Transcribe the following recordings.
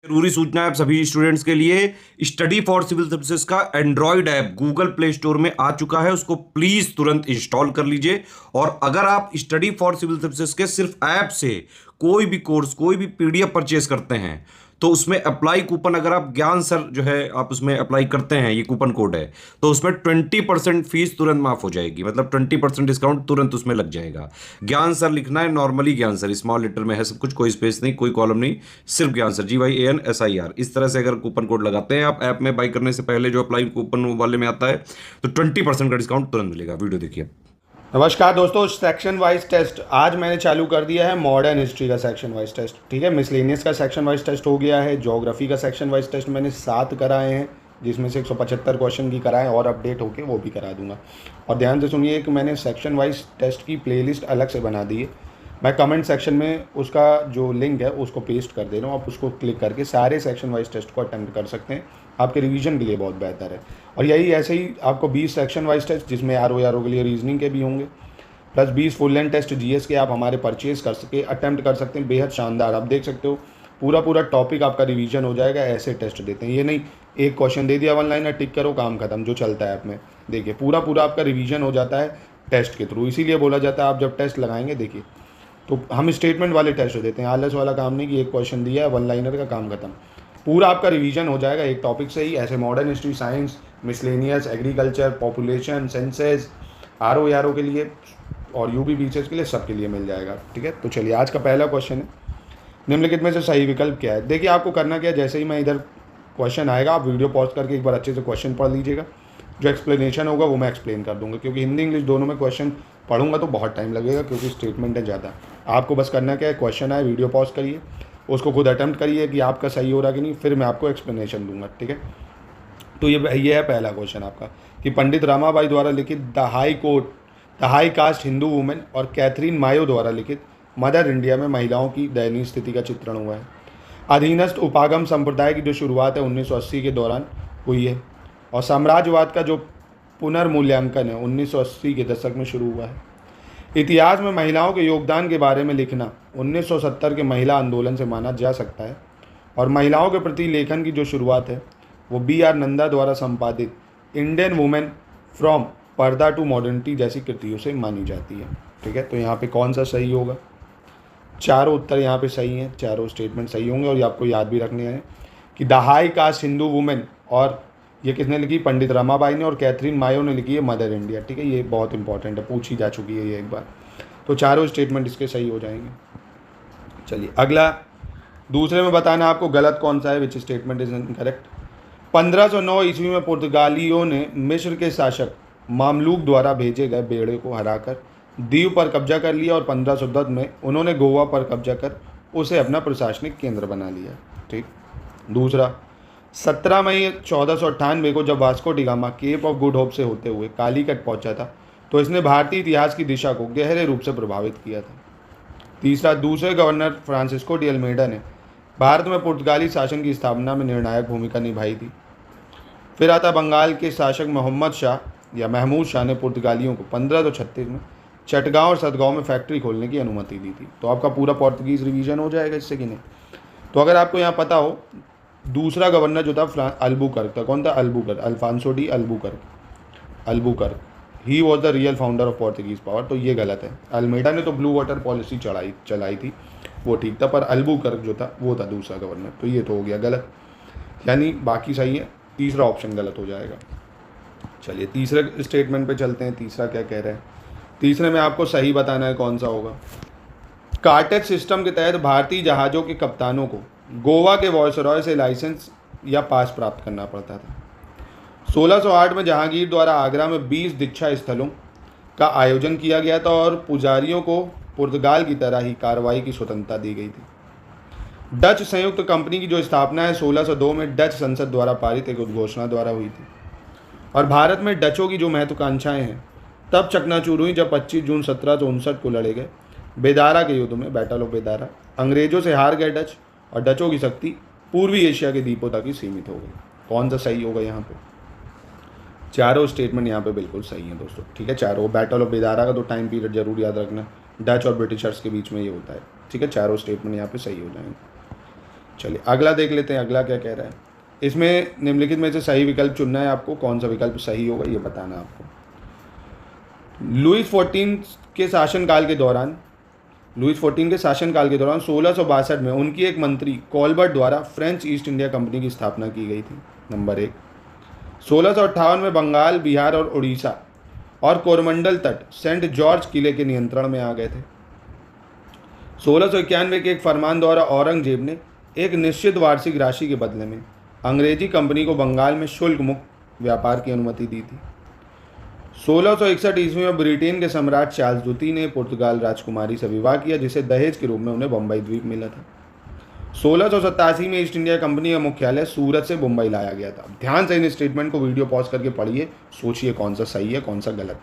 जरूरी सूचना है आप सभी स्टूडेंट्स के लिए। स्टडी फॉर सिविल सर्विसेज का Android app Google play store में आ चुका है, उसको प्लीज तुरंत इंस्टॉल कर लीजिए। और अगर आप स्टडी फॉर सिविल सर्विसेज के सिर्फ ऐप से कोई भी कोर्स, कोई भी पीडीएफ परचेज करते हैं तो उसमें अप्लाई कूपन, अगर आप ज्ञान सर जो है आप उसमें अप्लाई करते हैं, ये कूपन कोड है, तो उसमें 20% फीस तुरंत माफ हो जाएगी। मतलब 20% डिस्काउंट तुरंत उसमें लग जाएगा। ज्ञान सर लिखना है, नॉर्मली ज्ञान सर स्मॉल लेटर में है सब कुछ, कोई स्पेस नहीं, कोई कॉलम नहीं, सिर्फ ज्ञान सर GYANSIR। इस तरह से अगर कूपन कोड लगाते हैं आप ऐप में बाई करने से पहले, जो अप्लाई कूपन वाले में आता है, तो 20% का डिस्काउंट तुरंत मिलेगा। वीडियो देखिए। नमस्कार दोस्तों, सेक्शन वाइज टेस्ट आज मैंने चालू कर दिया है। मॉडर्न हिस्ट्री का सेक्शन वाइज टेस्ट, ठीक है। मिसलेनियस का सेक्शन वाइज टेस्ट हो गया है। ज्योग्राफी का सेक्शन वाइज टेस्ट मैंने 7 कराए हैं, जिसमें से 175 क्वेश्चन की कराए और अपडेट होके वो भी करा दूंगा। और ध्यान से सुनिए कि मैंने सेक्शन वाइज टेस्ट की प्लेलिस्ट अलग से बना दी है। मैं कमेंट सेक्शन में उसका जो लिंक है उसको पेस्ट कर दे रहा हूँ। आप उसको क्लिक करके सारे सेक्शन वाइज टेस्ट को अटेम्प्ट कर सकते हैं। आपके रिवीजन के लिए बहुत बेहतर है। और यही ऐसे ही आपको 20 सेक्शन वाइज टेस्ट, जिसमें RO के लिए रीजनिंग के भी होंगे, plus 20 full length test GS के आप हमारे परचेज कर सके, अटेम्प्ट कर सकते हैं। बेहद शानदार, आप देख सकते हो पूरा टॉपिक आपका रिवीजन हो जाएगा। ऐसे टेस्ट देते हैं, ये नहीं एक क्वेश्चन दे दिया 1 लाइनर, टिक करो काम खत्म, जो चलता है ऐप में। देखिए पूरा आपका रिवीजन हो जाता है टेस्ट के थ्रू। इसीलिए बोला जाता है आप जब टेस्ट लगाएंगे, देखिए तो हम स्टेटमेंट वाले टेस्ट देते हैं, आलस वाला काम नहीं कि एक क्वेश्चन दिया है 1 लाइनर का काम खत्म। पूरा आपका रिवीजन हो जाएगा एक टॉपिक से ही। ऐसे modern history, science, miscellaneous, agriculture, population, senses, RO के लिए और UP बीचेस के लिए, सबके लिए मिल जाएगा, ठीक है। तो चलिए आज का पहला क्वेश्चन है, निम्नलिखित में से सही विकल्प क्या है। देखिए आपको करना क्या है, जैसे ही मैं इधर क्वेश्चन आएगा आप वीडियो पॉज करके एक बार अच्छे से क्वेश्चन पढ़ लीजिएगा। जो एक्सप्लेनेशन होगा वो मैं एक्सप्लेन कर दूंगा, क्योंकि हिंदी इंग्लिश दोनों में क्वेश्चन पढ़ूंगा तो बहुत टाइम लगेगा, क्योंकि स्टेटमेंट है ज़्यादा। आपको बस करना क्या है, क्वेश्चन आए वीडियो पॉज करिए, उसको खुद अटैम्प्ट करिए कि आपका सही हो रहा कि नहीं, फिर मैं आपको एक्सप्लेनेशन दूंगा, ठीक है। तो ये है पहला क्वेश्चन आपका कि पंडित रमाबाई द्वारा लिखित the high cast Hindu women और कैथरीन मायो द्वारा लिखित मदर इंडिया में महिलाओं की दयनीय स्थिति का चित्रण हुआ है। अधीनस्थ उपागम संप्रदाय की जो शुरुआत है 1980 के दौरान हुई है, और साम्राज्यवाद का जो पुनर्मूल्यांकन है 1980 के दशक में शुरू हुआ है। इतिहास में महिलाओं के योगदान के बारे में लिखना 1970 के महिला आंदोलन से माना जा सकता है। और महिलाओं के प्रति लेखन की जो शुरुआत है वो BR नंदा द्वारा संपादित इंडियन वुमेन फ्रॉम पर्दा टू मॉडर्निटी जैसी कृतियों से मानी जाती है, ठीक है। तो यहाँ पे कौन सा सही होगा, चारों उत्तर यहाँ पे सही हैं, चारों स्टेटमेंट सही होंगे। और ये आपको याद भी रखने हैं कि the high cast Hindu women, और ये किसने लिखी, पंडित रमाबाई ने, और कैथरीन मायो ने लिखी है मदर इंडिया, ठीक है। ये बहुत इंपॉर्टेंट है, पूछी जा चुकी है ये एक बार। तो चारों स्टेटमेंट इसके सही हो जाएंगे। चलिए अगला, दूसरे में बताना आपको गलत कौन सा है, विच स्टेटमेंट इज इनकरेक्ट। 1509 ईस्वी में पुर्तगालियों ने मिस्र के शासक मामलूक द्वारा भेजे गए बेड़े को हराकर दीव पर कब्जा कर लिया, और 1510 में उन्होंने गोवा पर कब्जा कर उसे अपना प्रशासनिक केंद्र बना लिया, ठीक। दूसरा, 17 मई 1498 को जब Vasco da Gama Cape of Good Hope से होते हुए कालीकट पहुंचा था, तो इसने भारतीय इतिहास की दिशा को गहरे रूप से प्रभावित किया था। तीसरा, दूसरे गवर्नर फ्रांसिस्को डी अल्मेडा ने भारत में पुर्तगाली शासन की स्थापना में निर्णायक भूमिका निभाई थी। फिर आता बंगाल के शासक मोहम्मद शाह या महमूद शाह ने पुर्तगालियों को 1536 में चटगांव और सतगांव में फैक्ट्री खोलने की अनुमति दी थी। तो आपका पूरा पोर्तुगीज रिवीजन हो जाएगा इससे कि नहीं। तो अगर आपको यहाँ पता हो, दूसरा गवर्नर जो था अल्बुकर्क था, कौन था, Albuquerque, Afonso de Albuquerque, he was the real founder of Portuguese power. तो ये गलत है। अल्मेडा ने तो ब्लू वाटर पॉलिसी चलाई थी, वो ठीक था, पर अल्बुकर्क जो था वो था दूसरा गवर्नर। तो ये तो हो गया गलत, यानी बाकी सही है, तीसरा ऑप्शन गलत हो जाएगा। चलिए तीसरे स्टेटमेंट पे चलते हैं, तीसरा क्या कह रहे हैं। तीसरे में आपको सही बताना है कौन सा होगा। कार्टेज सिस्टम के तहत भारतीय जहाज़ों के कप्तानों को गोवा के वॉयसरॉय से लाइसेंस या पास प्राप्त करना पड़ता था। 1608 में जहांगीर द्वारा आगरा में 20 दीक्षा स्थलों का आयोजन किया गया था, और पुजारियों को पुर्तगाल की तरह ही कार्रवाई की स्वतंत्रता दी गई थी। डच संयुक्त कंपनी की जो स्थापना है 1602 में डच संसद द्वारा पारित एक उद्घोषणा द्वारा हुई थी। और भारत में डचों की जो महत्वाकांक्षाएं हैं तब चकनाचूर हुई जब 25 जून 1759 को लड़े गए बेदारा के युद्ध में, बैटल ऑफ बेदारा, अंग्रेजों से हार गए डच, और डचों की शक्ति पूर्वी एशिया के द्वीपों तक ही सीमित हो गई। कौन सा सही होगा यहाँ पे, चारों स्टेटमेंट यहाँ पे बिल्कुल सही है दोस्तों, ठीक है। चारों, बैटल ऑफ बेदारा का तो टाइम पीरियड जरूर याद रखना, डच और ब्रिटिशर्स के बीच में ये होता है, ठीक है। चारों स्टेटमेंट यहाँ पे सही हो जाएंगे। चलिए अगला देख लेते हैं, अगला क्या कह रहा है। इसमें निम्नलिखित में से सही विकल्प चुनना है आपको, कौन सा विकल्प सही होगा ये बताना है आपको। लुईस XIV के शासनकाल के दौरान 1662 में उनकी एक मंत्री कॉलबर्ट द्वारा फ्रेंच ईस्ट इंडिया कंपनी की स्थापना की गई थी। नंबर 1। 1658 में बंगाल, बिहार और उड़ीसा और कोरमंडल तट सेंट जॉर्ज किले के नियंत्रण में आ गए थे। 1691 के एक फरमान द्वारा औरंगजेब ने एक निश्चित वार्षिक राशि के बदले में अंग्रेजी कंपनी को बंगाल में शुल्क मुक्त व्यापार की अनुमति दी थी। 1661 ईस्वी में ब्रिटेन के सम्राट चार्ल्स द्वितीय ने पुर्तगाल राजकुमारी से विवाह किया, जिसे दहेज के रूप में उन्हें बम्बई द्वीप मिला था। 1687 में ईस्ट इंडिया कंपनी का मुख्यालय सूरत से मुंबई लाया गया था। ध्यान से इन स्टेटमेंट को वीडियो पॉज करके पढ़िए, सोचिए कौन सा सही है कौन सा गलत।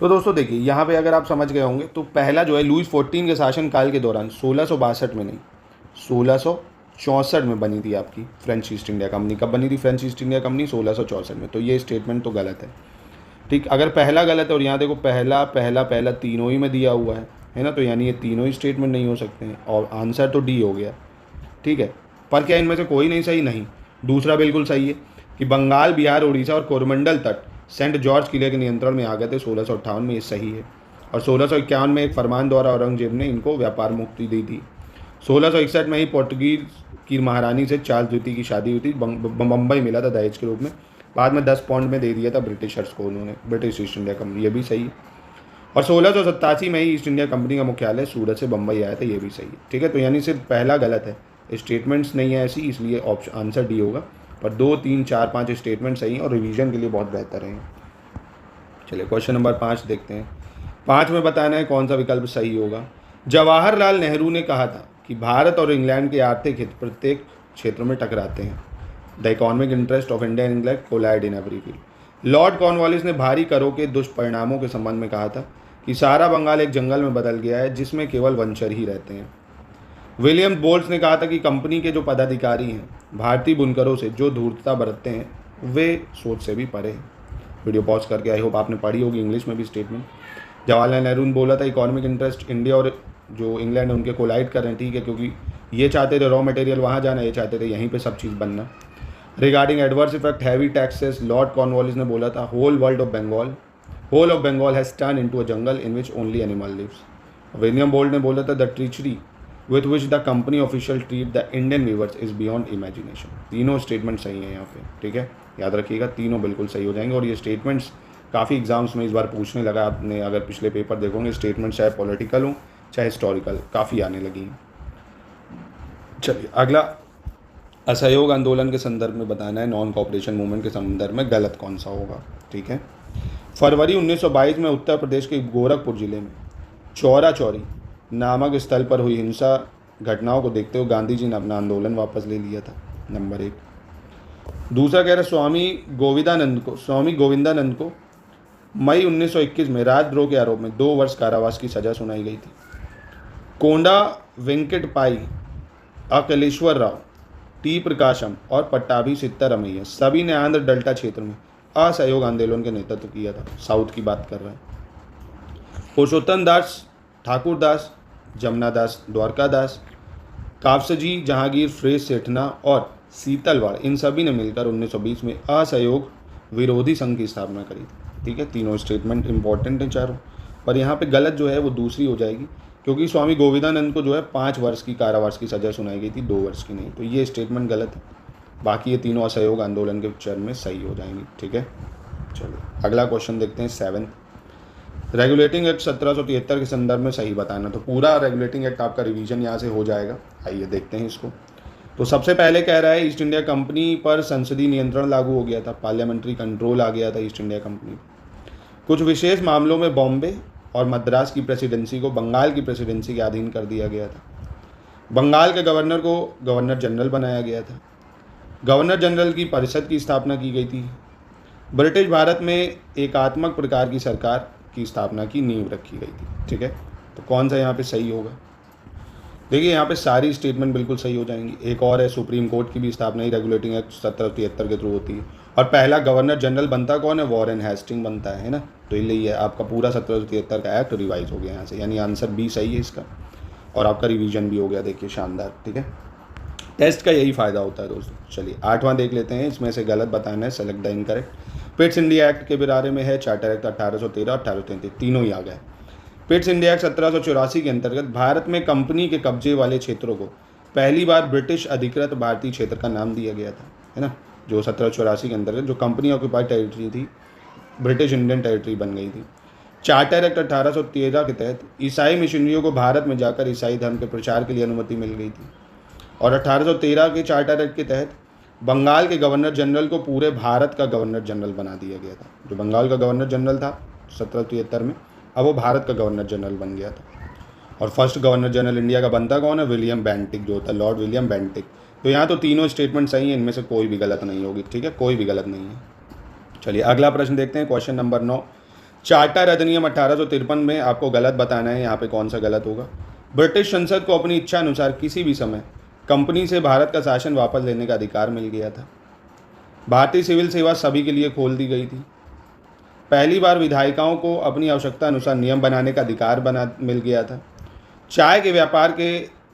तो दोस्तों देखिए यहाँ पे अगर आप समझ गए होंगे तो पहला जो है लुईस XIV के शासनकाल के दौरान 1662 में नहीं 1664 में बनी थी आपकी फ्रेंच ईस्ट इंडिया कंपनी। कब बनी थी फ्रेंच ईस्ट इंडिया कंपनी? 1664 में। तो ये स्टेटमेंट तो गलत है, ठीक। अगर पहला गलत है और यहाँ देखो पहला पहला पहला तीनों ही में दिया हुआ है ना, तो यानी ये तीनों ही स्टेटमेंट नहीं हो सकते हैं और आंसर तो डी हो गया, ठीक है। पर क्या इनमें से कोई नहीं सही? नहीं। दूसरा बिल्कुल सही है कि बंगाल, बिहार, उड़ीसा और कोरमंडल तट सेंट जॉर्ज किले के नियंत्रण में आ गए थे 1658 में, ये सही है। और 1651 में एक फरमान द्वारा औरंगजेब ने इनको व्यापार मुक्ति दी थी। 1661 में ही पोर्टुगीज की महारानी से चार्ल्स द्वितीय की शादी हुई थी, बम्बई मिला था दहेज के रूप में। बाद में 10 पाउंड में दे दिया था ब्रिटिशर्स को उन्होंने, ब्रिटिश ईस्ट इंडिया कंपनी, ये भी सही है। और 1687 में ही ईस्ट इंडिया कंपनी का मुख्यालय सूरत से बम्बई आया था, ये भी सही है, ठीक है। तो यानी सिर्फ पहला गलत है, स्टेटमेंट्स नहीं है ऐसी, इसलिए ऑप्शन आंसर डी होगा। पर 2, 3, 4, 5 स्टेटमेंट सही हैं और रिवीजन के लिए बहुत बेहतर हैं। चलिए क्वेश्चन नंबर 5 देखते हैं। 5 में बताना है कौन सा विकल्प सही होगा। जवाहरलाल नेहरू ने कहा था कि भारत और इंग्लैंड के आर्थिक हित प्रत्येक क्षेत्र में टकराते हैं। The economic interest of India and England collide in every field. Lord Cornwallis ने भारी करों के दुष्परिणामों के संबंध में कहा था कि सारा बंगाल एक जंगल में बदल गया है जिसमें केवल वंचर ही रहते हैं। विलियम बोल्ट्स ने कहा था कि कंपनी के जो पदाधिकारी हैं भारतीय बुनकरों से जो धूर्तता बरतते हैं वे सोच से भी परे हैं। वीडियो पॉज करके आई होप आपने पढ़ी होगी इंग्लिश में भी स्टेटमेंट। जवाहरलाल नेहरू ने बोला था इकोनॉमिक इंटरेस्ट इंडिया और जो इंग्लैंड है उनके कोलाइड कर रहे हैं, ठीक है, क्योंकि ये चाहते थे रॉ मटेरियल वहाँ जाना, ये चाहते थे यहीं पे सब चीज़ बनना। Regarding adverse effect heavy taxes, Lord Cornwallis ने बोला था whole of Bengal has turn into a jungle in which only animal lives. William Bolt ने बोला था the treachery with which the company official treat the Indian viewers is beyond imagination। तीनों statement सही हैं यहाँ पे, ठीक है, याद रखिएगा, तीनों बिल्कुल सही हो जाएंगे। और ये स्टेटमेंट्स काफ़ी एग्जाम्स में इस बार पूछने लगा, आपने अगर पिछले पेपर देखोगे स्टेटमेंट चाहे पॉलिटिकल हो चाहे हिस्टोरिकल काफ़ी आने लगी हैं। चलिए अगला, असहयोग आंदोलन के संदर्भ में बताना है, नॉन कोऑपरेशन मूवमेंट के संदर्भ में गलत कौन सा होगा, ठीक है। फरवरी 1922 में उत्तर प्रदेश के गोरखपुर जिले में चौरा चौरी नामक स्थल पर हुई हिंसा घटनाओं को देखते हुए गांधी जी ने अपना आंदोलन वापस ले लिया था। नंबर 1। दूसरा कह रहा है स्वामी गोविंदानंद को मई 1921 में राजद्रोह के आरोप में 2 वर्ष कारावास की सजा सुनाई गई थी। कोंडा वेंकट पाई, अकलेश्वर राव, टी प्रकाशम और पट्टाभी सित्तारमैया सभी ने आंध्र डेल्टा क्षेत्र में असहयोग आंदोलन के नेतृत्व किया था। साउथ की बात कर रहे हैं। पुरुषोत्तम दास, ठाकुर दास, जमुना दास, द्वारका दास, कापसजी, जहांगीर, फ्रेज सेठना और सीतलवाड़, इन सभी ने मिलकर 1920 में असहयोग विरोधी संघ की स्थापना करी थी, ठीक है। तीनों स्टेटमेंट इंपॉर्टेंट हैं चारों, पर यहाँ पे गलत जो है वो दूसरी हो जाएगी, क्योंकि स्वामी गोविंदानंद को जो है 5 वर्ष की कारावास की सजा सुनाई गई थी, 2 वर्ष की नहीं, तो ये स्टेटमेंट गलत है। बाकी ये तीनों असहयोग आंदोलन के चरण में सही हो जाएंगी, ठीक है। चलो अगला क्वेश्चन देखते हैं 7। रेगुलेटिंग एक्ट 1773 के संदर्भ में सही बताना। तो पूरा रेगुलेटिंग एक्ट आपका रिवीजन यहाँ से हो जाएगा। आइए देखते हैं इसको। तो सबसे पहले कह रहा है ईस्ट इंडिया कंपनी पर संसदीय नियंत्रण लागू हो गया था, पार्लियामेंट्री कंट्रोल आ गया था ईस्ट इंडिया कंपनी। कुछ विशेष मामलों में बॉम्बे और मद्रास की प्रेसिडेंसी को बंगाल की प्रेसिडेंसी के अधीन कर दिया गया था। बंगाल के गवर्नर को गवर्नर जनरल बनाया गया था। गवर्नर जनरल की परिषद की स्थापना की गई थी। ब्रिटिश भारत में एकात्मक प्रकार की सरकार की स्थापना की नींव रखी गई थी, ठीक है। तो कौन सा यहाँ पे सही होगा? देखिए यहाँ पे सारी स्टेटमेंट बिल्कुल सही हो जाएंगी। एक और है, सुप्रीम कोर्ट की भी स्थापना ही रेगुलेटिंग एक्ट 1773 के थ्रू होती है। और पहला गवर्नर जनरल बनता कौन है? वॉरेन हेस्टिंग बनता है ना। तो ये आपका पूरा 1773 का एक्ट रिवाइज हो गया यहाँ से, यानी आंसर बी सही है इसका। और आपका रिवीजन भी हो गया, देखिए शानदार, ठीक है। टेस्ट का यही फ़ायदा होता है दोस्तों। चलिए 8वां देख लेते हैं, इसमें से गलत बताना है, select the incorrect. Pitt's India act के बारे में है, चार्टर एक्ट 1813 और 1833 तीनों ही आ गए। पिट्स इंडिया एक्ट 1784 के अंतर्गत भारत में कंपनी के कब्जे वाले क्षेत्रों को पहली बार ब्रिटिश अधिकृत भारतीय क्षेत्र का नाम दिया गया था, है ना। जो 1784 के अंतर्गत जो कंपनी ऑक्यूपाइड टेरिटरी थी, ब्रिटिश इंडियन टेरिटरी बन गई थी। चार्टर एक्ट 1813 के तहत ईसाई मिशनरियों को भारत में जाकर ईसाई धर्म के प्रचार के लिए अनुमति मिल गई थी। और 1813 के चार्टर एक्ट के तहत बंगाल के गवर्नर जनरल को पूरे भारत का गवर्नर जनरल बना दिया गया था। जो बंगाल का गवर्नर जनरल था 1773 में, अब वो भारत का गवर्नर जनरल बन गया था। और फर्स्ट गवर्नर जनरल इंडिया का बनता कौन है? विलियम बेंटिक, जो होता है लॉर्ड विलियम बेंटिक। तो यहाँ तो तीनों स्टेटमेंट सही है, इनमें से कोई भी गलत नहीं होगी, ठीक है, कोई भी गलत नहीं है। चलिए अगला प्रश्न देखते हैं, क्वेश्चन नंबर 9। चार्टर अधिनियम 1853 में आपको गलत बताना है, यहाँ पे कौन सा गलत होगा। ब्रिटिश संसद को अपनी इच्छा अनुसार किसी भी समय कंपनी से भारत का शासन वापस लेने का अधिकार मिल गया था। भारतीय सिविल सेवा सभी के लिए खोल दी गई थी। पहली बार विधायिकाओं को अपनी आवश्यकता अनुसार नियम बनाने का अधिकार मिल गया था। चाय के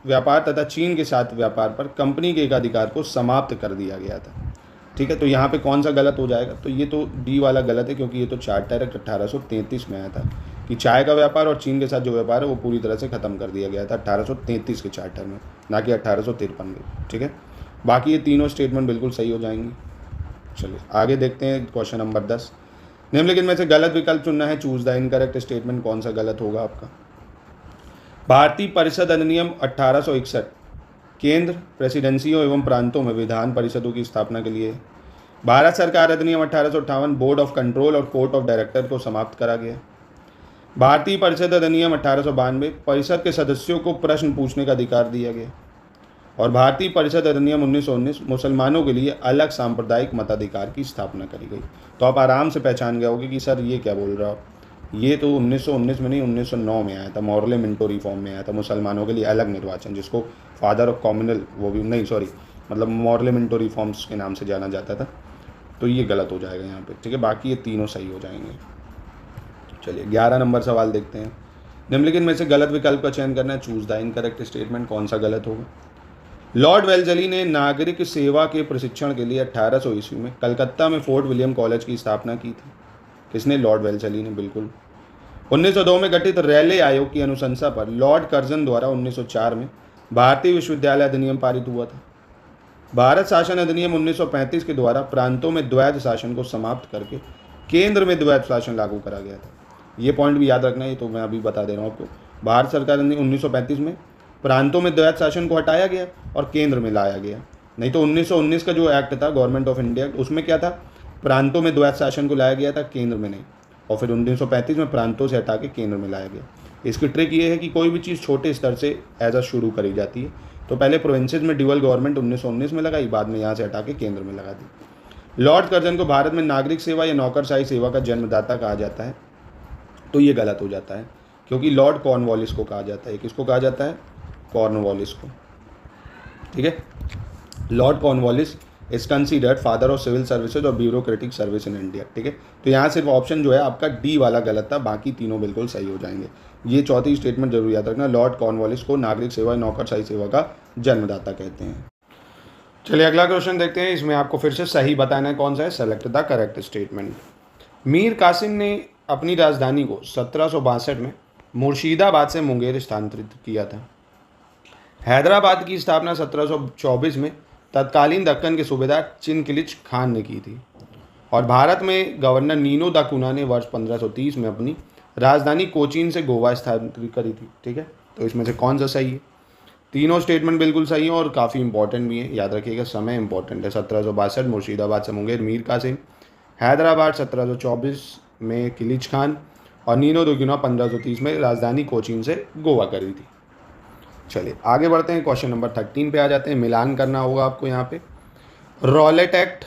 व्यापार तथा चीन के साथ व्यापार पर कंपनी के एकाधिकार को समाप्त कर दिया गया था, ठीक है। तो यहाँ पे कौन सा गलत हो जाएगा? तो ये तो डी वाला गलत है, क्योंकि ये तो चार्टर एक्ट 1833 में आया था कि चाय का व्यापार और चीन के साथ जो व्यापार है वो पूरी तरह से ख़त्म कर दिया गया था 1833 के चार्टर में, ना कि 1853 में, ठीक है। बाकी ये तीनों स्टेटमेंट बिल्कुल सही हो जाएंगी। चलिए आगे देखते हैं, क्वेश्चन नंबर 10। निम्नलिखित में से गलत विकल्प चुनना है, चूज द इनकरेक्ट स्टेटमेंट। कौन सा गलत होगा आपका? भारतीय परिषद अधिनियम 1861 केंद्र, प्रेसिडेंसियों एवं प्रांतों में विधान परिषदों की स्थापना के लिए। भारत सरकार अधिनियम 1858 बोर्ड ऑफ कंट्रोल और कोर्ट ऑफ डायरेक्टर को समाप्त करा गया। भारतीय परिषद अधिनियम 1892 परिषद के सदस्यों को प्रश्न पूछने का अधिकार दिया गया। और भारतीय परिषद अधिनियम 1919 मुसलमानों के लिए अलग सांप्रदायिक मताधिकार की स्थापना करी गई। तो आप आराम से पहचान गए होगे कि सर ये क्या बोल रहा हो। ये तो 1919 में नहीं, 1909 में आया था, मॉर्ले मिंटो रिफॉर्म में आया था, मुसलमानों के लिए अलग निर्वाचन, जिसको फादर ऑफ कॉम्युनल मतलब मॉर्ले मिंटो रिफॉर्म्स के नाम से जाना जाता था। तो ये गलत हो जाएगा यहाँ पे, ठीक है। बाकी ये तीनों सही हो जाएंगे। चलिए 11 नंबर सवाल देखते हैं। निम्नलिखित में से गलत विकल्प का चयन करना है, चूज द इनकरेक्ट स्टेटमेंट। कौन सा गलत होगा? लॉर्ड वेल्जली ने नागरिक सेवा के प्रशिक्षण के लिए 1800 ईस्वी में कलकत्ता में फोर्ट विलियम कॉलेज की स्थापना की थी। किसने? लॉर्ड वेल्जली ने, बिल्कुल। 1902 में गठित रैले आयोग की अनुशंसा पर लॉर्ड कर्जन द्वारा 1904 में भारतीय विश्वविद्यालय अधिनियम पारित हुआ था। भारत शासन अधिनियम 1935 के द्वारा प्रांतों में द्वैध शासन को समाप्त करके केंद्र में द्वैध शासन लागू करा गया था। ये पॉइंट भी याद रखना है, ये तो मैं अभी बता दे रहा हूँ आपको। भारत सरकार ने 1935 में प्रांतों में द्वैध शासन को हटाया गया और केंद्र में लाया गया। नहीं तो 1919 का जो एक्ट था, गवर्नमेंट ऑफ इंडिया, उसमें क्या था? प्रांतों में द्वैध शासन को लाया गया था, केंद्र में नहीं। और फिर 1935 में प्रांतों से हटा के केंद्र में लाया गया। इसकी ट्रिक ये है कि कोई भी चीज़ छोटे स्तर से एज अ शुरू करी जाती है। तो पहले प्रोविंसेस में ड्यूअल गवर्नमेंट 1919 में लगाई, बाद में यहाँ से हटा के केंद्र में लगा दी। लॉर्ड कर्जन को भारत में नागरिक सेवा या नौकरशाही सेवा का जन्मदाता कहा जाता है। तो ये गलत हो जाता है, क्योंकि लॉर्ड कॉर्नवालिस को कहा जाता है। किसको कहा जाता है? कॉर्नवालिस को, ठीक है। Lord Cornwallis is considered father of civil services और ब्यूरोक्रेटिक सर्विस इन इंडिया, ठीक है। तो यहाँ सिर्फ ऑप्शन जो है आपका डी वाला गलत था, बाकी तीनों बिल्कुल सही हो जाएंगे। ये चौथी स्टेटमेंट जरूर याद रखना, लॉर्ड कॉर्नवालिस को नागरिक सेवा नौकरशाही सेवा का जन्मदाता कहते हैं। चलिए अगला क्वेश्चन देखते हैं, इसमें आपको फिर से सही बताना है कौन सा है, select the correct statement. Mir Qasim ने अपनी राजधानी को 1762 में मुर्शिदाबाद से मुंगेर स्थानांतरित किया था। हैदराबाद की स्थापना 1724 में तत्कालीन दक्कन के सूबेदार चिनकिलिच खान ने की थी। और भारत में गवर्नर नीनो दा कुना ने वर्ष 1530 में अपनी राजधानी कोचीन से गोवा स्थानांतरित करी थी, ठीक है। तो इसमें से कौन सा सही है? तीनों स्टेटमेंट बिल्कुल सही है और काफ़ी इंपॉर्टेंट भी है, याद रखिएगा, समय इंपॉर्टेंट है। 1762 मुर्शिदाबाद से मुंगेर मीर कासिम, हैदराबाद 1724 में किलिच खान, और नीनो दा कुना 1530 में राजधानी कोचीन से गोवा करी थी। चलिए आगे बढ़ते हैं, क्वेश्चन नंबर 13 पे आ जाते हैं। मिलान करना होगा आपको यहाँ पे। Rowlatt act,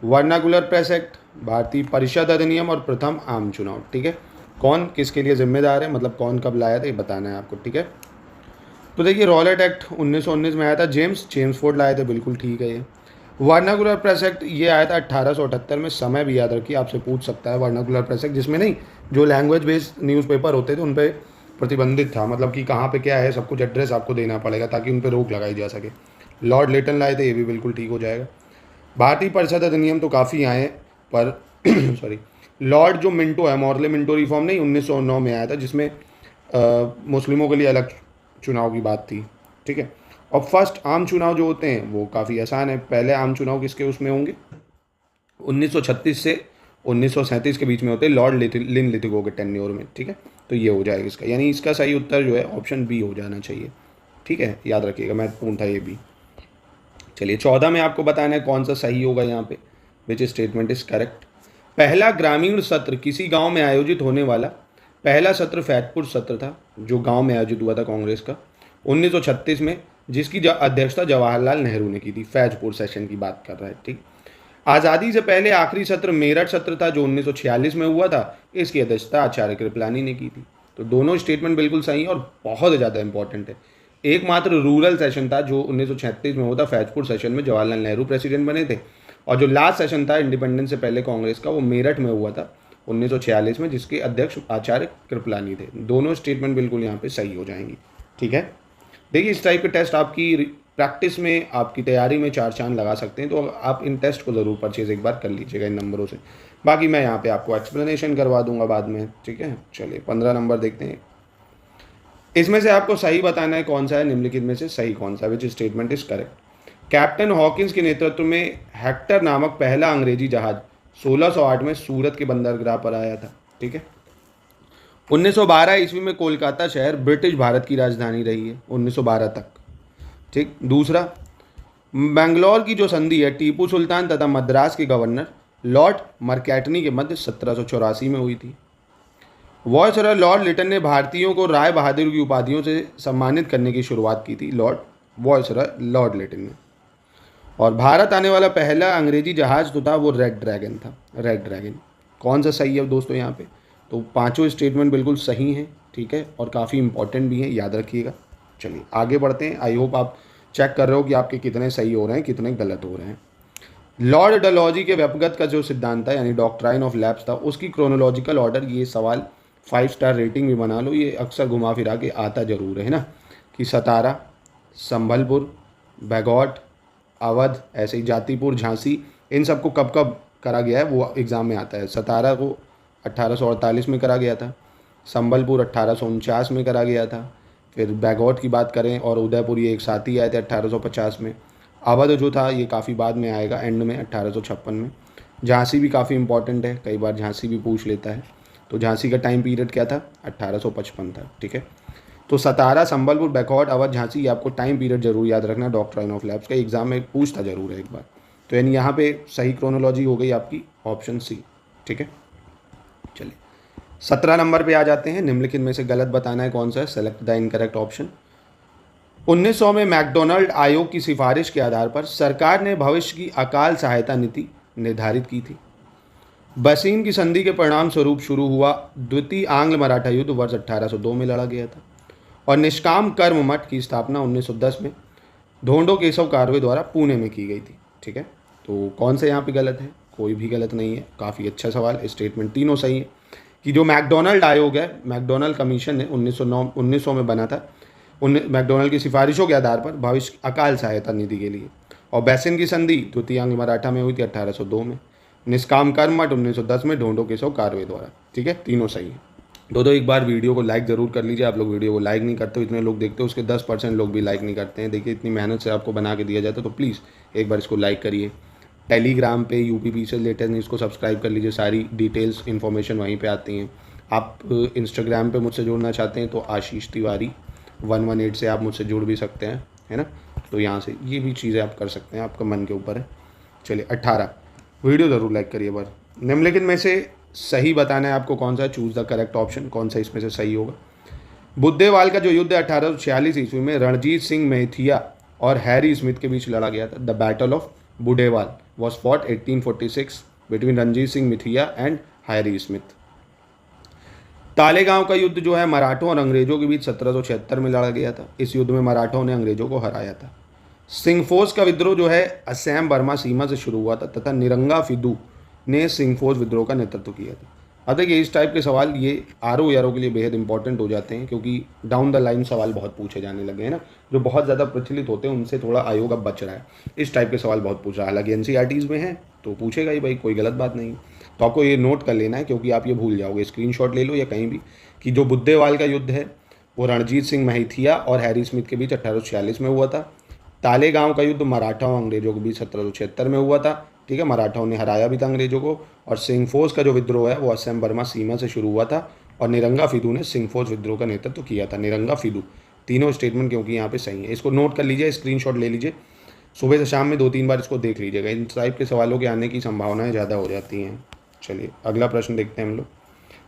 vernacular press act, भारतीय परिषद अधिनियम और प्रथम आम चुनाव, ठीक है। कौन किसके लिए जिम्मेदार है, मतलब कौन कब लाया था, ये बताना है आपको, ठीक है। तो देखिए रॉलेट एक्ट 1919 में आया था, जेम्स फोर्ड लाए थे, बिल्कुल ठीक है। ये वर्नाकुलर प्रेस एक्ट ये आया था 1878 में। समय भी याद रखिए, आपसे पूछ सकता है वर्नाकुलर प्रेस एक्ट, जिसमें नहीं जो लैंग्वेज बेस्ड न्यूज़पेपर होते थे उन पर प्रतिबंधित था, मतलब कि कहाँ पे क्या है सब कुछ एड्रेस आपको देना पड़ेगा ताकि उन पर रोक लगाई जा सके। लॉर्ड लिटन लाए थे, ये भी बिल्कुल ठीक हो जाएगा। भारतीय परिषद अधिनियम तो काफ़ी आए हैं, पर सॉरी, लॉर्ड जो मिंटो है, मॉर्ले मिंटो रिफॉर्म नहीं 1909 में आया था, जिसमें मुस्लिमों के लिए अलग चुनाव की बात थी, ठीक है। और फर्स्ट आम चुनाव जो होते हैं वो काफ़ी आसान है। पहले आम चुनाव किसके उसमें होंगे, 1936 से 1937 के बीच में होते हैं, लॉर्ड लिन लिथिगो के टेन्योर में, ठीक है। तो ये हो जाएगा इसका, यानी इसका सही उत्तर जो है ऑप्शन बी हो जाना चाहिए, ठीक है, याद रखिएगा, महत्वपूर्ण था ये भी। चलिए 14 में आपको बताना है कौन सा सही होगा यहाँ पे, विच स्टेटमेंट इज करेक्ट। पहला ग्रामीण सत्र किसी गांव में आयोजित होने वाला पहला सत्र फैजपुर सत्र था, जो गांव में आयोजित हुआ था कांग्रेस का 1936 में, जिसकी अध्यक्षता जवाहरलाल नेहरू ने की थी। फैजपुर सेशन की बात कर रहा है, ठीक। आज़ादी से पहले आखिरी सत्र मेरठ सत्र था, जो 1946 में हुआ था, इसकी अध्यक्षता आचार्य कृपलानी ने की थी। तो दोनों स्टेटमेंट बिल्कुल सही और बहुत ज़्यादा इंपॉर्टेंट है। एकमात्र रूरल सेशन था जो 1936 में हुआ था, फैजपुर सेशन में जवाहरलाल नेहरू प्रेसिडेंट बने थे, और जो लास्ट सेशन था इंडिपेंडेंस से पहले कांग्रेस का, वो मेरठ में हुआ था 1946 में, जिसके अध्यक्ष आचार्य कृपलानी थे। दोनों स्टेटमेंट बिल्कुल यहाँ पे सही हो जाएंगी, ठीक है। देखिए इस टाइप के टेस्ट आपकी प्रैक्टिस में, आपकी तैयारी में 4 चांद लगा सकते हैं, तो आप इन टेस्ट को ज़रूर परचेज एक बार कर लीजिएगा इन नंबरों से। बाकी मैं यहाँ पे आपको एक्सप्लेनेशन करवा दूंगा बाद में, ठीक है। चलिए 15 नंबर देखते हैं। इसमें से आपको सही बताना है कौन सा है, निम्नलिखित में से सही कौन सा, which statement is correct. Captain Hawkins के नेतृत्व में हेक्टर नामक पहला अंग्रेजी जहाज 1608 में सूरत के बंदरगाह पर आया था, ठीक है। 1912 ईस्वी में कोलकाता शहर ब्रिटिश भारत की राजधानी रही है 1912 तक, ठीक। दूसरा, बेंगलोर की जो संधि है टीपू सुल्तान तथा मद्रास के गवर्नर लॉर्ड मर्कैटनी के मध्य 1784 में हुई थी। वायसरॉय लॉर्ड लिटन ने भारतीयों को राय बहादुर की उपाधियों से सम्मानित करने की शुरुआत की थी, लॉर्ड वायसरॉय लॉर्ड लिटन ने। और भारत आने वाला पहला अंग्रेजी जहाज जो था वो रेड ड्रैगन था, रेड ड्रैगन। कौन सा सही है दोस्तों यहाँ पे, तो पांचों स्टेटमेंट बिल्कुल सही हैं, ठीक है, और काफ़ी इंपॉर्टेंट भी हैं, याद रखिएगा। चलिए आगे बढ़ते हैं। आई होप आप चेक कर रहे हो कि आपके कितने सही हो रहे हैं, कितने गलत हो रहे हैं। लॉर्ड डलहौजी के व्यपगत का जो सिद्धांत था, यानी डॉक्ट्राइन ऑफ लैप्स था, उसकी क्रोनोलॉजिकल ऑर्डर, ये सवाल 5 स्टार रेटिंग भी बना लो, ये अक्सर घुमा फिरा के आता जरूर है ना, कि सतारा, संभलपुर, बैगौट, अवध, ऐसे ही जातिपुर, झांसी, इन सबको कब कब करा गया है वो एग्ज़ाम में आता है। सतारा को 1848 में करा गया था, संभलपुर 1849 में करा गया था, फिर बैगौट की बात करें और उदयपुर ये एक साथ ही आए थे 1850 में। अवध जो था ये काफ़ी बाद में आएगा, एंड में 1856 में। झांसी भी काफ़ी इंपॉर्टेंट है, कई बार झांसी भी पूछ लेता है, तो झांसी का टाइम पीरियड क्या था, 1855 था, ठीक है। तो सतारा, संबलपुर, बैकवर्ड, अवध, झांसी, ये आपको टाइम पीरियड जरूर याद रखना, डॉक्ट्राइन ऑफ लैप्स का एग्जाम में पूछता जरूर है एक बार। तो यानी यहाँ पे सही क्रोनोलॉजी हो गई आपकी ऑप्शन सी, ठीक है। चलिए 17 नंबर पे आ जाते हैं। निम्नलिखित में से गलत बताना है कौन सा है, सेलेक्ट द इनकरेक्ट ऑप्शन। 1900 में मैकडोनाल्ड आयोग की सिफारिश के आधार पर सरकार ने भविष्य की अकाल सहायता नीति निर्धारित की थी। बसीन की संधि के परिणाम स्वरूप शुरू हुआ द्वितीय आंग्ल मराठा युद्ध वर्ष 1802 में लड़ा गया था, और निष्काम कर्म मठ की स्थापना 1910 में ढोंडो केशव कारवे द्वारा पुणे में की गई थी, ठीक है। तो कौन सा यहाँ पे गलत है, कोई भी गलत नहीं है, काफ़ी अच्छा सवाल, स्टेटमेंट तीनों सही है। कि जो मैकडोनाल्ड आयोग है, मैकडोनाल्ड कमीशन ने 1900 में बना था, मैकडोनाल्ड की सिफारिशों के आधार पर भविष्य अकाल सहायता निधि के लिए। और बैसिन की संधि द्वितीय आंग्ल मराठा में हुई थी 1802 में, निष्काम कर्म मठ 1910 में ढोंडो केशव कारवे द्वारा, ठीक है, तीनों सही है। तो एक बार वीडियो को लाइक ज़रूर कर लीजिए, आप लोग वीडियो को लाइक नहीं करते हो, इतने लोग देखते हो उसके 10% लोग भी लाइक नहीं करते हैं। देखिए इतनी मेहनत से आपको बना के दिया जाता है, तो प्लीज़ एक बार इसको लाइक करिए। टेलीग्राम पे यूपीपी से लेटेस्ट न्यूज़ को सब्सक्राइब कर लीजिए, सारी डिटेल्स इन्फॉर्मेशन वहीं पे आती हैं। आप इंस्टाग्राम पे मुझसे जुड़ना चाहते हैं तो आशीष तिवारी 118 से आप मुझसे जुड़ भी सकते हैं, है ना। तो यहाँ से ये भी चीज़ें आप कर सकते हैं, आपका मन के ऊपर है। चलिए 18, वीडियो ज़रूर लाइक करिए बार। निम्नलिखित में से सही बताना है आपको कौन सा, चूज़ द करेक्ट ऑप्शन, कौन सा इसमें से सही होगा। बुद्देवाल का जो युद्ध 1846 ईस्वी में रणजीत सिंह मेथिया और हैरी स्मिथ के बीच लड़ा गया था, the battle of Buddowal was fought 1846 between Ranjit Singh Methia and Harry Smith. Talegaon का युद्ध जो है मराठों और अंग्रेजों के बीच 1776 में लड़ा गया था। इस युद्ध में मराठों ने अंग्रेजों को हराया था। सिंगफोस का विद्रोह जो है असम बर्मा सीमा से शुरू हुआ था, तथा निरंगा फिदू ने सिंगफोस विद्रोह का नेतृत्व किया था। अब देखिए इस टाइप के सवाल ये आरओ यारो के लिए बेहद इंपॉर्टेंट हो जाते हैं, क्योंकि डाउन द लाइन सवाल बहुत पूछे जाने लगे हैं ना, जो बहुत ज़्यादा प्रचलित होते हैं उनसे थोड़ा आयोग अब बच रहा है। इस टाइप के सवाल बहुत पूछ रहा है, हालांकि एनसीईआरटीज़ में है तो पूछेगा ही भाई, कोई गलत बात नहीं। तो आपको ये नोट कर लेना है, क्योंकि आप ये भूल जाओगे, स्क्रीनशॉट ले लो या कहीं भी, कि जो बुद्देवाल का युद्ध है वो रणजीत सिंह महिथिया और हैरी स्मिथ के बीच 1846 में हुआ था। तालेगांव का युद्ध मराठाओं अंग्रेजों के बीच 1776 में हुआ था, ठीक है, मराठाओं ने हराया भी था अंग्रेजों को। और सिंहफोस का जो विद्रोह है वो असम बर्मा सीमा से शुरू हुआ था, और निरंगा फिदू ने सिंहफोस विद्रोह का नेतृत्व किया था। निरंगा फिदू, तीनों स्टेटमेंट क्योंकि यहाँ पे सही है, इसको नोट कर लीजिए, स्क्रीनशॉट ले लीजिए, सुबह से शाम में 2-3 बार इसको देख लीजिएगा, इन टाइप के सवालों के आने की संभावनाएं ज़्यादा हो जाती हैं। चलिए अगला प्रश्न देखते हैं हम लोग।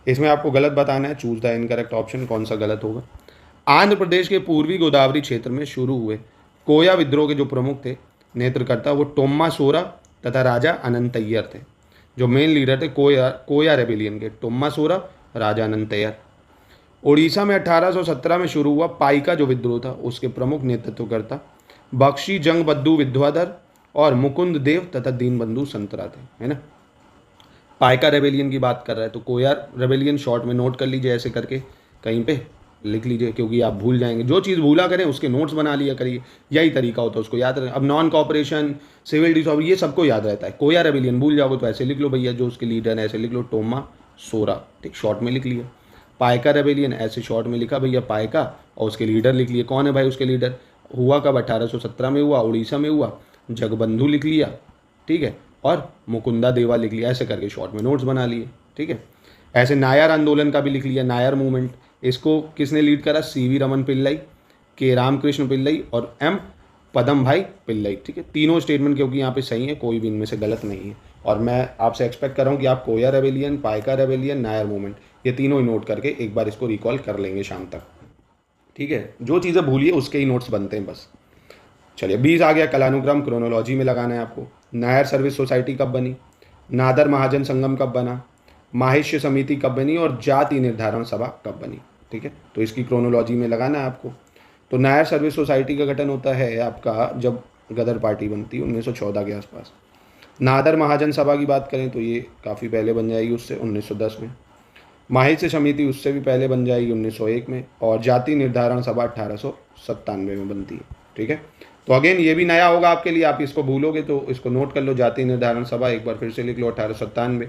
इसमें आपको गलत बताना है, चूज द इनकरेक्ट ऑप्शन, कौन सा गलत होगा। आंध्र प्रदेश के पूर्वी गोदावरी क्षेत्र में शुरू हुए कोया विद्रोह के जो प्रमुख थे नेतृकर्ता वो टोम्मा सोरा तथा राजा अनंतय्यर थे। जो मेन लीडर थे कोया रेबिलियन के, टोम्मा सोरा, राजा अनंतय्यर। ओडिशा में 1817 में शुरू हुआ पाइका जो विद्रोह था उसके प्रमुख नेतृत्वकर्ता बख्शी जंग बद्दू विद्याधर और मुकुंद देव तथा दीनबंधु संतरा थे, है ना। पाइका रेबेलियन की बात कर रहा है तो कोया रेबेलियन शॉर्ट में नोट कर लीजिए, ऐसे करके कहीं पे लिख लीजिए, क्योंकि आप भूल जाएंगे। जो चीज़ भूला करें उसके नोट्स बना लिया करिए, यही तरीका होता है उसको याद रखें। अब नॉन कॉपरेशन, सिविल डिसऑर्डर, ये सबको याद रहता है। कोया रेबेलियन भूल जाओगे तो ऐसे लिख लो भैया, जो उसके लीडर है ऐसे लिख लो, टोमा सोरा, ठीक, शॉर्ट में लिख लिया। पाइका रेबेलियन ऐसे शॉर्ट में लिखा भैया पाइका, और उसके लीडर लिख लिए। कौन है भाई उसके लीडर? हुआ कब? 1817 में हुआ, उड़ीसा में हुआ। जगबंधु लिख लिया, ठीक है, और मुकुंदा देवा लिख लिया, ऐसे करके शॉर्ट में नोट्स बना लिए, ठीक है। ऐसे नायर आंदोलन का भी लिख लिया, नायर मूवमेंट, इसको किसने लीड करा? सीवी रमन पिल्लई, के रामकृष्ण पिल्लई और एम पदम भाई पिल्लई, ठीक है। तीनों स्टेटमेंट क्योंकि यहाँ पे सही है, कोई भी इनमें से गलत नहीं है। और मैं आपसे एक्सपेक्ट कर रहा हूँ कि आप Koya rebellion, Paika rebellion, Nair movement, ये तीनों ही नोट करके एक बार इसको रिकॉल कर लेंगे शाम तक, ठीक है। जो चीज़ें भूलिए उसके ही नोट्स बनते हैं बस। चलिए 20 आ गया, कलानुक्रम क्रोनोलॉजी में लगाना है आपको। नायर सर्विस सोसाइटी कब बनी, नादर महाजन संगम कब बना, माहिष्य समिति कब बनी और जाति निर्धारण सभा कब बनी, ठीक है। तो इसकी क्रोनोलॉजी में लगाना है आपको। तो नायर सर्विस सोसाइटी का गठन होता है आपका जब गदर पार्टी बनती है 1914 के आसपास। नादर महाजन सभा की बात करें तो ये काफ़ी पहले बन जाएगी, उससे 1910 में। माहिष्य समिति उससे भी पहले बन जाएगी 1901 में, और जाति निर्धारण सभा 1897 में बनती है, ठीक है। तो अगेन ये भी नया होगा आपके लिए, आप इसको भूलोगे तो इसको नोट कर लो। जाति निर्धारण सभा एक बार फिर से लिख लो 1897,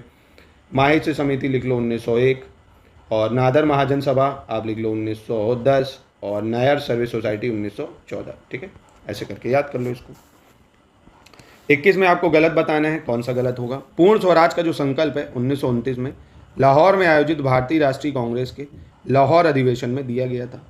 माहिष्य समिति लिख लो 1901, और नादर महाजन सभा आप लिख लो 1910, और नायर सर्विस सोसाइटी 1914, ठीक है। ऐसे करके याद कर लो इसको। 21 में आपको गलत बताना है, कौन सा गलत होगा। पूर्ण स्वराज का जो संकल्प है 1929 में लाहौर में आयोजित भारतीय राष्ट्रीय कांग्रेस के लाहौर अधिवेशन में दिया गया था।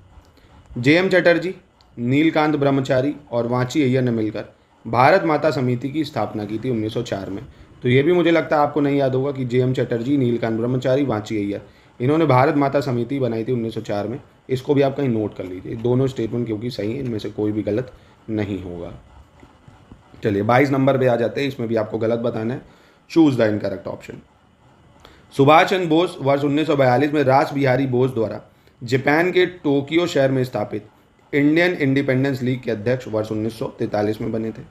जेएम चटर्जी, नीलकांत ब्रह्मचारी और वाची अय्यर ने मिलकर भारत माता समिति की स्थापना की थी 1904 में। तो ये भी मुझे लगता है आपको नहीं याद होगा कि जेएम चटर्जी, नीलकांत ब्रह्मचारी, वाची अय्यर, इन्होंने भारत माता समिति बनाई थी 1904 में। इसको भी आप कहीं नोट कर लीजिए, दोनों स्टेटमेंट क्योंकि सही है, इनमें से कोई भी गलत नहीं होगा। चलिए 22 नंबर पे आ जाते हैं, इसमें भी आपको गलत बताना है, choose the incorrect option. Subhash Chandra Bose वर्ष 1942 में रास बिहारी बोस द्वारा जापान के टोक्यो शहर में स्थापित इंडियन इंडिपेंडेंस लीग के अध्यक्ष वर्ष 1943 में बने थे।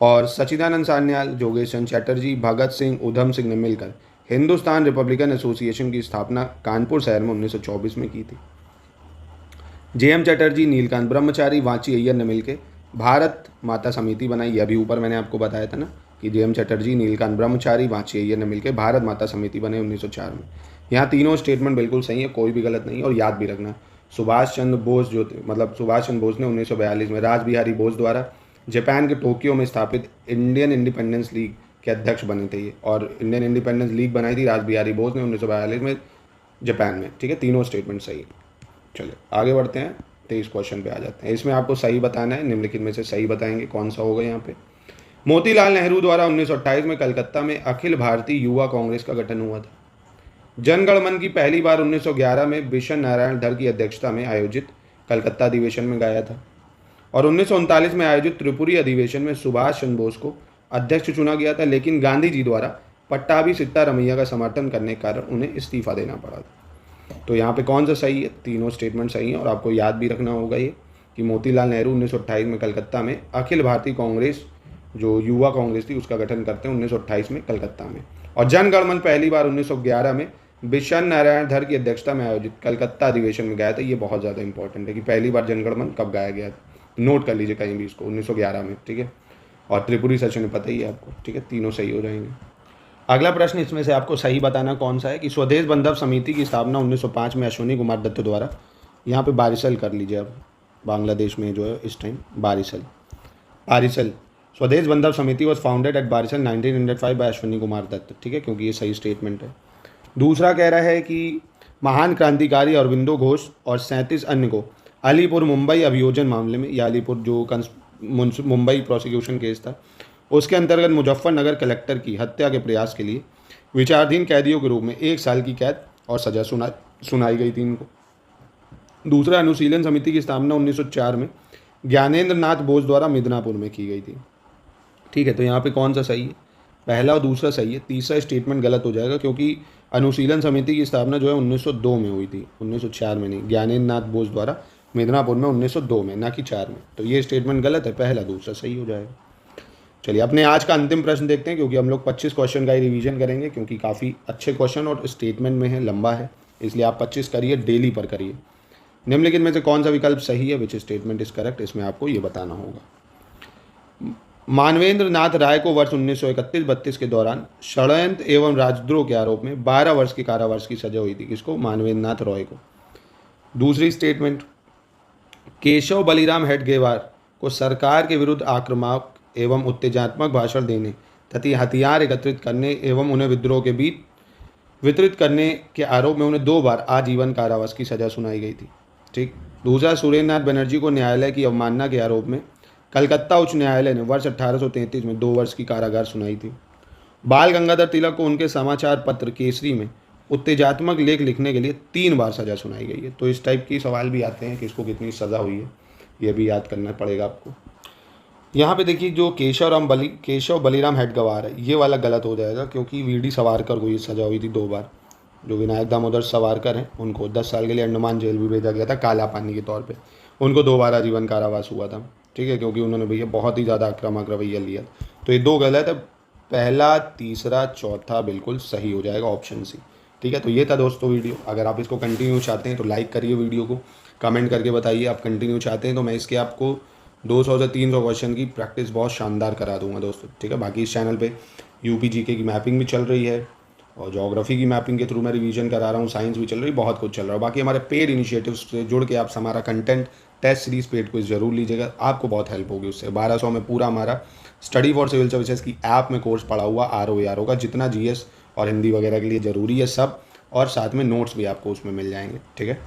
और सच्चिदानंद सान्याल, जोगेश चंद्र चटर्जी, भगत सिंह, उधम सिंह ने मिलकर हिंदुस्तान रिपब्लिकन एसोसिएशन की स्थापना कानपुर शहर में 1924 में की थी। जेएम चटर्जी, नीलकांत ब्रह्मचारी, वाची अय्यर ने मिलकर भारत माता समिति बनाई। यह भी ऊपर मैंने आपको बताया था ना कि जेएम चटर्जी, नीलकांत ब्रह्मचारी, वाची अय्यर ने मिलकर भारत माता समिति बने 1904 में। यहाँ तीनों स्टेटमेंट बिल्कुल सही है, कोई भी गलत नहीं है। और याद भी रखना, सुभाष चंद्र बोस जो थे, मतलब सुभाष चंद्र बोस ने 1942 में रास बिहारी बोस द्वारा जापान के टोक्यो में स्थापित इंडियन इंडिपेंडेंस लीग के अध्यक्ष बने थे ये। और इंडियन इंडिपेंडेंस लीग बनाई थी रास बिहारी बोस ने 1942 में जापान में, ठीक है। तीनों स्टेटमेंट सही है। चलिए आगे बढ़ते हैं, 23 क्वेश्चन पे आ जाते हैं। इसमें आपको सही बताना है, निम्नलिखित में से सही बताएंगे, कौन सा होगा यहाँ पे। मोतीलाल नेहरू द्वारा 1928 में कलकत्ता में अखिल भारतीय युवा कांग्रेस का गठन हुआ था। जनगण मन की पहली बार 1911 में बिशन नारायण धर की अध्यक्षता में आयोजित कलकत्ता अधिवेशन में गाया था। और 1939 में आयोजित त्रिपुरी अधिवेशन में सुभाष चंद्र बोस को अध्यक्ष चुना गया था, लेकिन गांधी जी द्वारा पट्टाभी सित्तारमैया का समर्थन करने के कारण उन्हें इस्तीफा देना पड़ा था। तो यहाँ पे कौन सा सही है? तीनों स्टेटमेंट सही है। और आपको याद भी रखना होगा ये कि मोतीलाल नेहरू 1928 में कलकत्ता में अखिल भारतीय कांग्रेस जो युवा कांग्रेस थी उसका गठन करते हैं 1928 में कलकत्ता में। और जनगण मन पहली बार 1911 में बिशन नारायण धर की अध्यक्षता में आयोजित कलकत्ता अधिवेशन में गाया था। ये बहुत ज़्यादा इंपॉर्टेंट है कि पहली बार जनगण मन कब गाया गया था, नोट कर लीजिए कहीं भी इसको, 1911 में, ठीक है। और त्रिपुरी सेशन में पता ही है आपको, ठीक है, तीनों सही हो जाएंगे। अगला प्रश्न इसमें से आपको सही बताना कौन सा है कि स्वदेश बंधव समिति की स्थापना 1905 में अश्विनी कुमार दत्त द्वारा, यहाँ पे बारिसल कर लीजिए आप, बांग्लादेश में जो है इस time Barisal Swadesh Bandhab Samiti was founded at Barisal 1905 by Ashwini Kumar Dutt, ठीक है, क्योंकि ये सही स्टेटमेंट है। दूसरा कह रहा है कि महान क्रांतिकारी अरविंदो घोष और 37 अन्य को अलीपुर मुंबई अभियोजन मामले में, या अलीपुर जो मुंबई प्रोसिक्यूशन केस था उसके अंतर्गत मुजफ्फरनगर कलेक्टर की हत्या के प्रयास के लिए विचाराधीन कैदियों के रूप में 1 साल की कैद और सजा सुनाई गई थी इनको। दूसरा, अनुशीलन समिति की स्थापना 1904 में ज्ञानेंद्र नाथ बोस द्वारा मिदनापुर में की गई थी, ठीक है। तो यहाँ पे कौन सा सही है, पहला और दूसरा सही है, तीसरा स्टेटमेंट गलत हो जाएगा क्योंकि अनुशीलन समिति की स्थापना जो है 1902 में हुई थी, 1904 में नहीं, ज्ञानेंद्र नाथ बोस द्वारा मिदनापुर में 1902 में, ना कि 4 में। तो ये स्टेटमेंट गलत है, पहला दूसरा सही हो जाएगा। चलिए अपने आज का अंतिम प्रश्न देखते हैं, क्योंकि हम लोग 25 क्वेश्चन का ही रिवीजन करेंगे, क्योंकि काफ़ी अच्छे क्वेश्चन और स्टेटमेंट में है, लंबा है, इसलिए आप 25 करिए, डेली पर करिए। निम्नलिखित में से कौन सा विकल्प सही है, विच स्टेटमेंट इज करेक्ट, इसमें आपको ये बताना होगा। मानवेंद्र नाथ राय को वर्ष 1931-32 के दौरान षड्यंत्र एवं राजद्रोह के आरोप में 12 वर्ष के कारावास की सजा हुई थी। किसको, मानवेंद्र नाथ रॉय को। दूसरी स्टेटमेंट, केशव बलिराम हेडगेवार को सरकार के विरुद्ध आक्रामक एवं उत्तेजनात्मक भाषण देने तथा हथियार एकत्रित करने एवं उन्हें विद्रोह के बीच वितरित करने के आरोप में उन्हें 2 बार आजीवन कारावास की सजा सुनाई गई थी, ठीक। दूसरा, सुरेंद्र नाथ बनर्जी को न्यायालय की अवमानना के आरोप में कलकत्ता उच्च न्यायालय ने वर्ष 1833 में 2 वर्ष की कारागार सुनाई थी। बाल गंगाधर तिलक को उनके समाचार पत्र केसरी में उत्तेजनात्मक लेख लिखने के लिए 3 बार सजा सुनाई गई है। तो इस टाइप के सवाल भी आते हैं कि इसको कितनी सज़ा हुई है, ये भी याद करना पड़ेगा आपको। यहाँ पे देखिए जो केशव बलिराम हेडगेवार है, ये वाला गलत हो जाएगा क्योंकि वीडी सावरकर को ये सजा हुई थी 2 बार। जो विनायक दामोदर सावरकर हैं उनको 10 साल के लिए अंडमान जेल भी भेजा गया था काला पानी के तौर पे, उनको 2 बार आजीवन कारावास हुआ था, ठीक है, क्योंकि उन्होंने भैया बहुत ही ज़्यादा आक्रामक रवैया लिया। तो ये 2 गलत है, पहला, तीसरा, चौथा बिल्कुल सही हो जाएगा, ऑप्शन सी, ठीक है। तो ये था दोस्तों वीडियो। अगर आप इसको कंटिन्यू चाहते हैं तो लाइक करिए वीडियो को, कमेंट करके बताइए आप कंटिन्यू चाहते हैं तो मैं इसके आपको 200 से 300 क्वेश्चन की प्रैक्टिस बहुत शानदार करा दूंगा दोस्तों, ठीक है। बाकी इस चैनल पे यूपी जीके की मैपिंग भी चल रही है और ज्योग्राफी की मैपिंग के थ्रू मैं रिवीजन करा रहा हूँ, साइंस भी चल रही है, बहुत कुछ चल रहा है। बाकी हमारे पेड इनिशिएटिव्स से जुड़ के आप हमारा content test series paid quiz जरूर लीजिएगा, आपको बहुत हेल्प होगी उससे। 1200 में पूरा हमारा स्टडी फॉर सिविल सर्विसेज की ऐप में कोर्स पढ़ा हुआ RO का, जितना GS और हिंदी वगैरह के लिए ज़रूरी है सब, और साथ में नोट्स भी आपको उसमें मिल जाएंगे, ठीक है।